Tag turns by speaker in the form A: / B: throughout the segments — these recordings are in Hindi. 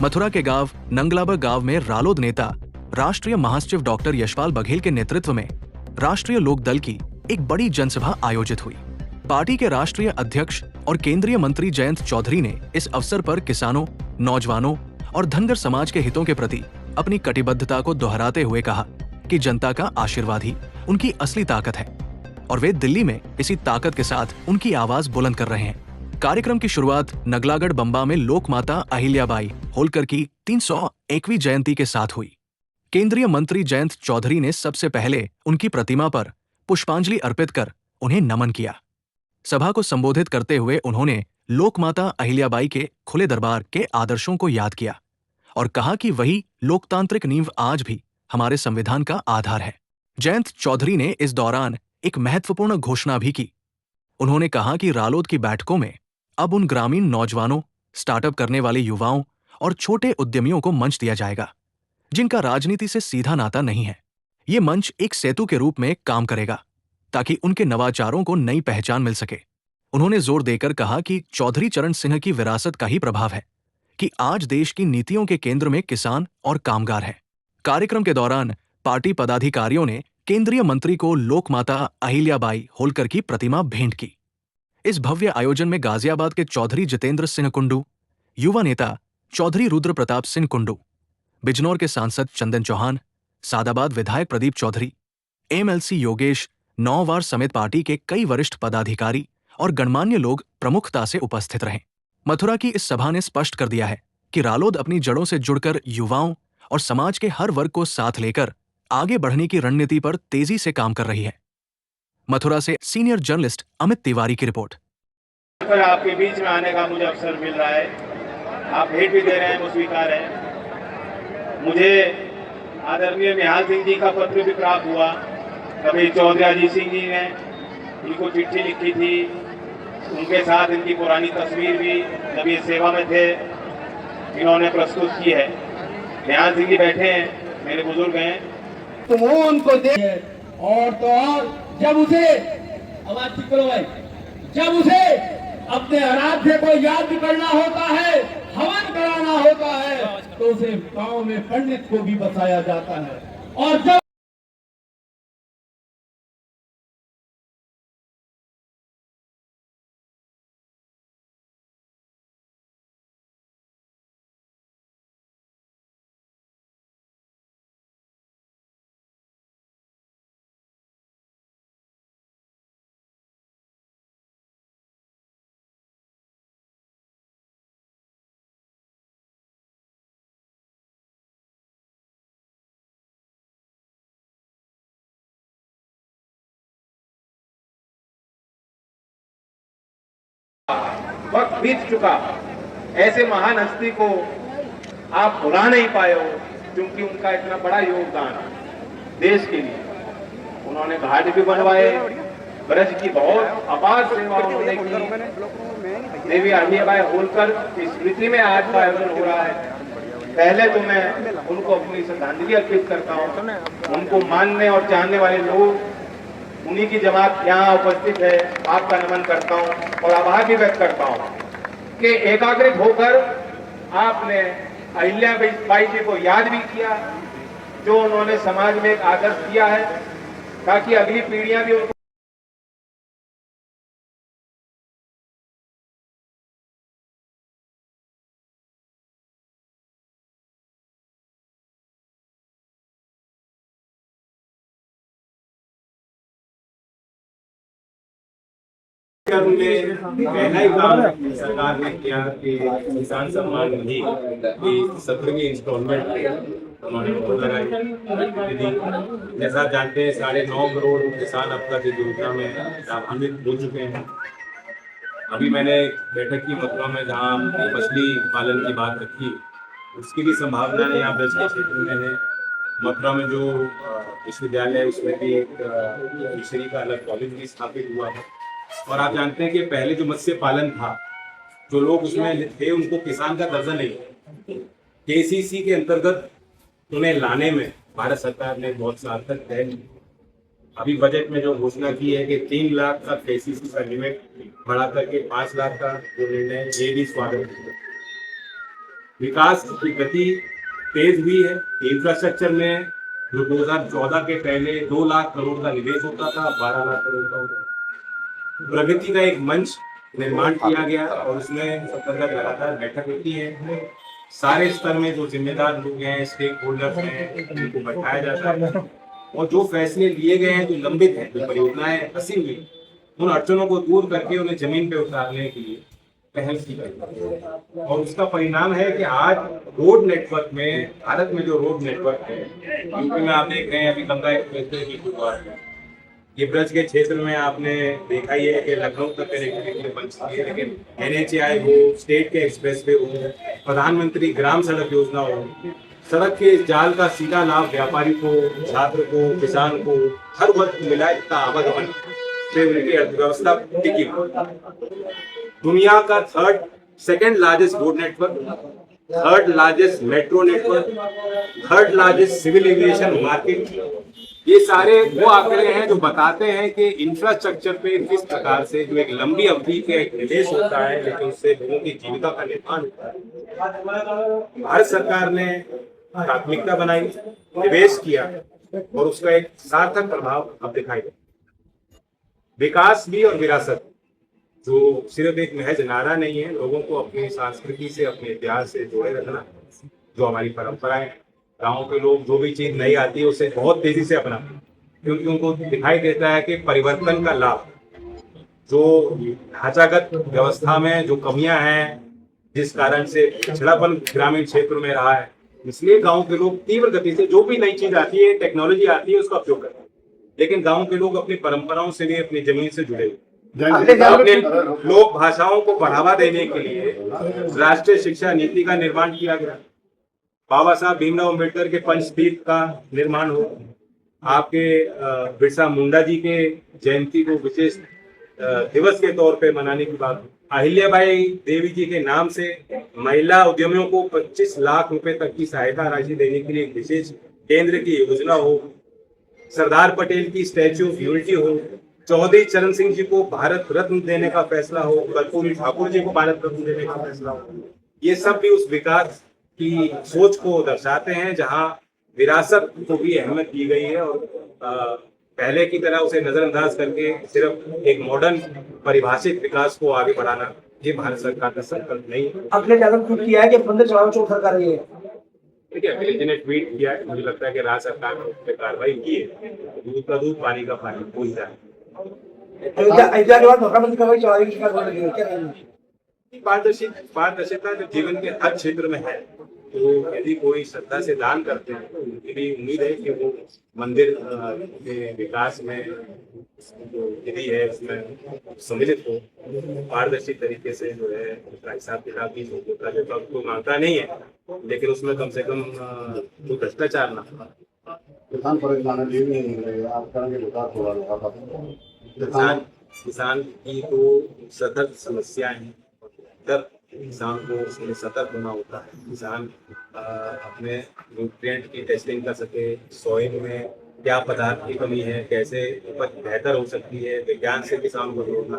A: मथुरा के गांव नंगलाबर गांव में रालोद नेता राष्ट्रीय महासचिव डॉक्टर यशपाल बघेल के नेतृत्व में राष्ट्रीय लोक दल की एक बड़ी जनसभा आयोजित हुई। पार्टी के राष्ट्रीय अध्यक्ष और केंद्रीय मंत्री जयंत चौधरी ने इस अवसर पर किसानों, नौजवानों और धनगर समाज के हितों के प्रति अपनी कटिबद्धता को दोहराते हुए कहा कि जनता का आशीर्वाद ही उनकी असली ताकत है और वे दिल्ली में इसी ताकत के साथ उनकी आवाज बुलंद कर रहे हैं। कार्यक्रम की शुरुआत नगलागढ़ बंबा में लोक माता अहिल्याबाई होलकर की 301वीं जयंती के साथ हुई। केंद्रीय मंत्री जयंत चौधरी ने सबसे पहले उनकी प्रतिमा पर पुष्पांजलि अर्पित कर उन्हें नमन किया। सभा को संबोधित करते हुए उन्होंने लोक माता अहिल्याबाई के खुले दरबार के आदर्शों को याद किया और कहा कि वही लोकतांत्रिक नींव आज भी हमारे संविधान का आधार है। जयंत चौधरी ने इस दौरान एक महत्वपूर्ण घोषणा भी की। उन्होंने कहा कि रालोद की बैठकों में अब उन ग्रामीण नौजवानों, स्टार्टअप करने वाले युवाओं और छोटे उद्यमियों को मंच दिया जाएगा जिनका राजनीति से सीधा नाता नहीं है। ये मंच एक सेतु के रूप में काम करेगा ताकि उनके नवाचारों को नई पहचान मिल सके। उन्होंने जोर देकर कहा कि चौधरी चरण सिंह की विरासत का ही प्रभाव है कि आज देश की नीतियों के केंद्र में किसान और कामगार है। कार्यक्रम के दौरान पार्टी पदाधिकारियों ने केंद्रीय मंत्री को लोक माता अहिल्याबाई होलकर की प्रतिमा भेंट की। इस भव्य आयोजन में गाजियाबाद के चौधरी जितेंद्र सिंह कुंडू, युवा नेता चौधरी रुद्र प्रताप सिंह कुंडू, बिजनौर के सांसद चंदन चौहान, सादाबाद विधायक प्रदीप चौधरी, एमएलसी योगेश नौवार समेत पार्टी के कई वरिष्ठ पदाधिकारी और गणमान्य लोग प्रमुखता से उपस्थित रहे। मथुरा की इस सभा ने स्पष्ट कर दिया है कि रालोद अपनी जड़ों से जुड़कर युवाओं और समाज के हर वर्ग को साथ लेकर आगे बढ़ने की रणनीति पर तेजी से काम कर रही है। मथुरा से सीनियर जर्नलिस्ट अमित तिवारी की रिपोर्ट।
B: पर आपके बीच में आने का मुझे अवसर मिल रहा है, आप भेंट भी दे रहे हैं, वो स्वीकार है। मुझे आदरणीय निहाल सिंह जी का पत्र भी प्राप्त हुआ। कभी चौधरी अजीत सिंह जी ने इनको चिट्ठी लिखी थी, उनके साथ इनकी पुरानी तस्वीर भी जब ये सेवा में थे इन्होंने प्रस्तुत की है। निहाल सिंह जी बैठे हैं, मेरे बुजुर्ग हैं,
C: तो वो उनको दे और तो और जब उसे आवाज ठीक करो भाई, जब उसे अपने आराध्य को याद भी करना होता है, हवन कराना होता है, तो उसे गांव में पंडित को भी बसाया जाता है। और जब
B: वक्त बीत चुका, ऐसे महान हस्ती को आप भुला नहीं पाए हो, क्योंकि उनका इतना बड़ा योगदान देश के लिए। उन्होंने घाट भी बनवाए, ब्रज की बहुत अपार सेवा उन्होंने की। देवी अहिल्याबाई होलकर की स्मृति में आज का आयोजन हो रहा है। पहले तो मैं उनको अपनी श्रद्धांजलि अर्पित करता हूँ। उनको मानने और जानने वाले लोग, उन्हीं की जमात यहाँ उपस्थित है, आपका नमन करता हूँ और आभार भी व्यक्त करता हूँ कि एकाग्रित होकर आपने अहिल्याबाई जी को याद भी किया, जो उन्होंने समाज में एक आदर्श दिया है, ताकि अगली पीढ़ियां भी उनको
D: पहला ही काम सरकार ने किया कि किसान सम्मान निधि की 17वीं इंस्टॉलमेंट उन्होंने लगाई। जैसा जानते हैं 9.5 करोड़ किसान अब तक इस योजना में लाभान्वित हो चुके हैं। अभी मैंने बैठक की मथुरा में जहाँ मछली पालन की बात रखी, उसकी भी संभावना यहाँ ब्रज के क्षेत्र में है। मथुरा में जो विश्वविद्यालय है उसमें भी एक फिशरी का अलग कॉलेज भी स्थापित हुआ है। और आप जानते हैं कि पहले जो मत्स्य पालन था, जो लोग उसमें थे उनको किसान का दर्जा नहीं, केसीसी के अंतर्गत उन्हें लाने में भारत सरकार ने बहुत सार्थक तय। अभी बजट में जो घोषणा की है कि 3 लाख का केसीसी का लिमिट बढ़ा करके 5 लाख का जो निर्णय, ये भी स्वागत है। विकास की गति तेज हुई है। इंफ्रास्ट्रक्चर में जो 2014 के पहले 2 लाख करोड़ का निवेश होता था, 12 लाख करोड़ का होता है। प्रगति का एक मंच निर्माण किया गया और उसमें सब तरह लगातार बैठक होती है। सारे स्तर में जो जिम्मेदार लोग हैं, स्टेक होल्डर्स हैं, उनको बैठाया जाता है और जो फैसले लिए गए हैं, जो लंबित हैं, जो परियोजनाएं फंसी हुई, उन अड़चनों को दूर करके उन्हें जमीन पे उतारने के लिए पहल की गई और उसका परिणाम है कि आज रोड नेटवर्क में, भारत में जो रोड नेटवर्क है, यूपी में आप देख रहे हैं अभी गंगा एक्सप्रेसवे की शुरुआत है। ये ब्रज के क्षेत्र में आपने देखा ही है कि लखनऊ तक कनेक्टिविटी बन चुकी है, लेकिन NHAI हो, स्टेट के एक्सप्रेसवे हो, प्रधानमंत्री ग्राम सड़क योजना हो, सड़क के इस जाल का सीधा लाभ व्यापारी को, छात्र को, किसान को, हर वर्ग को मिला। इसका आवागमन से उनकी अर्थव्यवस्था टिकी। दुनिया का second largest road network, third largest metro network, third largest civil aviation market, ये सारे वो आंकड़े हैं जो बताते हैं कि इंफ्रास्ट्रक्चर पे किस प्रकार से जो एक लंबी अवधि के एक निवेश होता है, लेकिन उससे लोगों की जीविका का निर्माण होता है। भारत सरकार ने प्राथमिकता बनाई, निवेश किया और उसका एक सार्थक प्रभाव अब दिखाई दे। विकास भी और विरासत जो सिर्फ एक महज नारा नहीं है, लोगों को अपनी संस्कृति से, अपने इतिहास से जोड़े रखना, जो हमारी परंपराएं, गाँव के लोग जो भी चीज नहीं आती है उसे बहुत तेजी से अपनाते हैं, क्योंकि उनको दिखाई देता है कि परिवर्तन का लाभ, जो ढांचागत व्यवस्था में जो कमियां हैं, जिस कारण से पिछड़ापन ग्रामीण क्षेत्र में रहा है, इसलिए गांव के लोग तीव्र गति से जो भी नई चीज आती है, टेक्नोलॉजी आती है, उसका उपयोग करते हैं। लेकिन गांव के लोग अपनी परंपराओं से भी, अपनी जमीन से जुड़े हुए। अपने लोक भाषाओं को बढ़ावा देने के लिए राष्ट्रीय शिक्षा नीति का निर्माण किया गया। बाबा साहब भीमराव अम्बेडकर के पंचतीर्थ का निर्माण हो, आपके बिरसा मुंडा जी के जयंती को विशेष दिवस के तौर पे मनाने की बात हो, अहिल्याबाई देवी जी के नाम से महिला उद्यमियों को 25 लाख रुपए तक की सहायता राशि देने के लिए एक विशेष केंद्र की योजना हो, सरदार पटेल की स्टैच्यू ऑफ यूनिटी हो, चौधरी चरण सिंह जी को भारत रत्न देने का फैसला हो, कर्पूरी ठाकुर जी को भारत रत्न देने का फैसला हो, ये सब भी उस विकास की सोच को दर्शाते हैं जहां विरासत को भी अहमियत दी गई है और पहले की तरह उसे नजरअंदाज करके सिर्फ एक मॉडर्न परिभाषित विकास को आगे बढ़ाना, ये भारत सरकार का संकल्प नहीं है।
E: अगले ज्यादा ट्वीट किया है कि बंदर चढ़ाओ चोट सरकार रही है।
D: देखिए, अखिलेश जी ने ट्वीट किया है, मुझे लगता है कि राज्य सरकार ने उस पर कार्रवाई की है। दूध का दूध, पानी का पानी, कोई जाए।
E: अयोध्या के बाद मुख्यमंत्री कार्रवाई चढ़ाई की शिकायत होने लगी, क्या कहेंगे?
D: पारदर्शिता जो जीवन के हर क्षेत्र में है, तो यदि कोई श्रद्धा से दान करते हैं तो उनकी भी उम्मीद है कि वो मंदिर के विकास में जो विधि है उसमें सम्मिलित हो, पारदर्शी तरीके से जो है उसका हिसाब किताब भी होता है। तो कोई मांगता नहीं है, लेकिन उसमें कम से कम कोई भ्रष्टाचार ना हो। किसान की तो सतत समस्याएं हैं, तब किसान को उसमें सतर्क होना होता है। किसान अपने न्यूट्रिएंट की टेस्टिंग कर सके, सॉइल में क्या पदार्थ की कमी है, कैसे उपज बेहतर हो सकती है, विज्ञान से किसान को जोड़ना,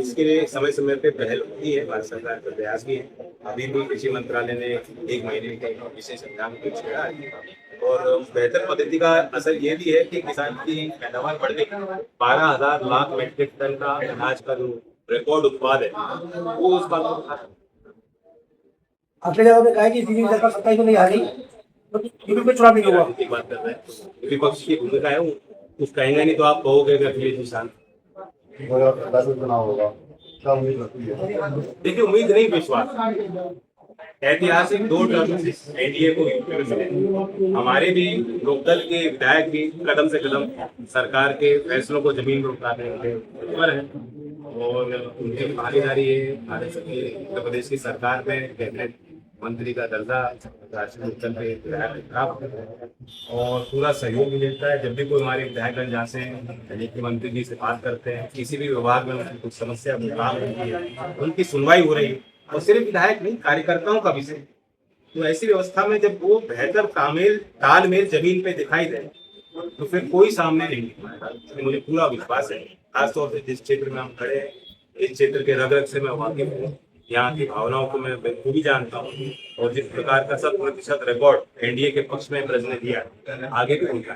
D: इसके लिए समय समय पे पहल होती है। भारत सरकार का प्रयास भी है। अभी भी कृषि मंत्रालय ने 1 महीने के विशेष अभियान को छेड़ा है और बेहतर पद्धति का असर ये भी है कि किसान की पैदावार बढ़ गई। 12,000 लाख मीट्रिक टन का अनाज का जो रिकॉर्ड उत्पाद है वो उस बात को
E: अगले जगह पे कहा है कि बीजेपी सरकार 27 में नहीं आ रही, तो यूपी में चुनाव नहीं हुआ।
D: बात कर रहे हैं, विपक्ष की भूमिका है, कुछ कहेंगे नहीं तो आप कहोगे कि अखिलेश जी शांत। देखिए, उम्मीद नहीं, विश्वास। ऐतिहासिक 2 टर्म एनडीए को यूपी में मिले। हमारे भी लोकदल के विधायक भी कदम से कदम सरकार के फैसलों को जमीन पर उतारने के पर है और उनकी भागीदारी है। भारत के उत्तर प्रदेश की सरकार में कैबिनेट मंत्री का दर्जा राष्ट्रीय लोकदल के विधायक प्राप्त है और पूरा सहयोग भी मिलता है। जब भी कोई हमारे विधायकगण जाते हैं, मुख्यमंत्री जी से बात करते हैं, किसी भी विभाग में उनकी कुछ समस्या काम होती है, उनकी सुनवाई हो रही है और सिर्फ विधायक नहीं, कार्यकर्ताओं का भी से। तो ऐसी व्यवस्था में जब वो बेहतर तालमेल जमीन पे दिखाई दे तो फिर कोई सामने नहीं दिखाएगा। मुझे पूरा विश्वास है, खासतौर से जिस क्षेत्र में हम खड़े हैं, इस क्षेत्र के रग रग से मैं वाकिफ हूँ। यहाँ की भावनाओं को मैं बखूबी जानता हूँ और जिस प्रकार का 100% रिकॉर्ड एनडीए के पक्ष में ब्रज ने दिया, आगे भी उनका